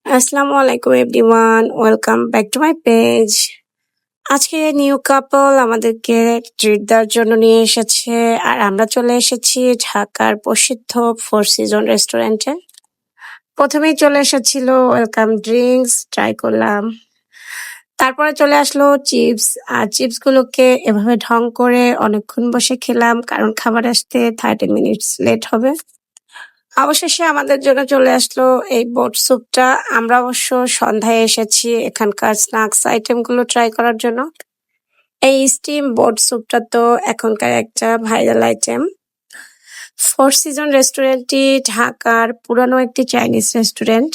আসসালামু আলাইকুম everyone, welcome back to my page. আজকে নিউ কাপল আমাদেরকে ট্রিট দেওয়ার জন্য নিয়ে এসেছে, আর আমরা চলে এসেছি ঢাকার প্রসিদ্ধ ফোর সিজন রেস্টুরেন্টে। প্রথমেই চলে এসেছিল ওয়েলকাম ড্রিঙ্কস, ট্রাই করলাম। তারপরে চলে আসলো চিপস, আর চিপসগুলোকে এভাবে ঢং করে অনেকক্ষণ বসে খেলাম, কারণ খাবার আসতে 30 মিনিটস লেট হবে। অবশেষে আমাদের জন্য চলে আসলো এই বোট স্যুপটা। আমরা অবশ্য সন্ধ্যায় এসেছি এখানকার স্ন্যাক্স আইটেমগুলো ট্রাই করার জন্য। এই স্টিম বোট স্যুপটা তো এখনকার একটা ভাইরাল আইটেম। ফোর সিজন রেস্টুরেন্টটি ঢাকার পুরানো একটি চাইনিজ রেস্টুরেন্ট,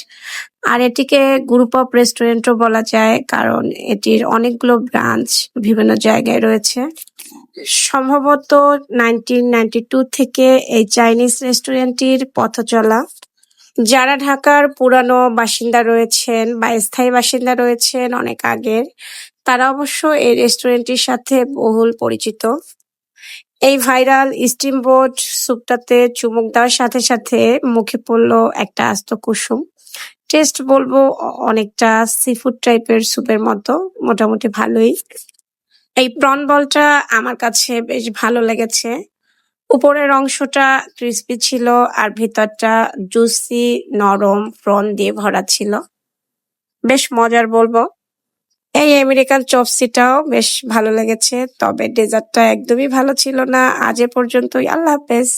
আর এটিকে গ্রুপ অফ রেস্টুরেন্টও বলা যায়, কারণ এটির অনেকগুলো ব্রাঞ্চ বিভিন্ন জায়গায় রয়েছে। সম্ভবত 1992 থেকে এই চাইনিজ রেস্টুরেন্টটির পথ চলা। যারা ঢাকার পুরানো বাসিন্দা রয়েছেন বা স্থায়ী বাসিন্দা রয়েছেন অনেক আগের, তারা অবশ্য এই রেস্টুরেন্টটির সাথে বহুল পরিচিত। এই ভাইরাল স্টিমবোট স্যুপটাতে চুমুক দেওয়ার সাথে সাথে মুখে পড়লো একটা আস্ত কুসুম। টেস্ট বলবো অনেকটা সিফুড টাইপের স্যুপের মতো, মোটামুটি ভালোই। এই প্রন বলটা আমার কাছে বেশ ভালো লেগেছে। উপরের অংশটা ক্রিস্পি ছিল, আর ভিতরটা জুসি নরম প্রন দিয়ে ভরা ছিল। বেশ মজার বলবো। এই আমেরিকান চপসিটাও বেশ ভালো লেগেছে, তবে ডেজার্টটা একদমই ভালো ছিল না। আজ এ পর্যন্তই। আল্লাহ হাফেজ।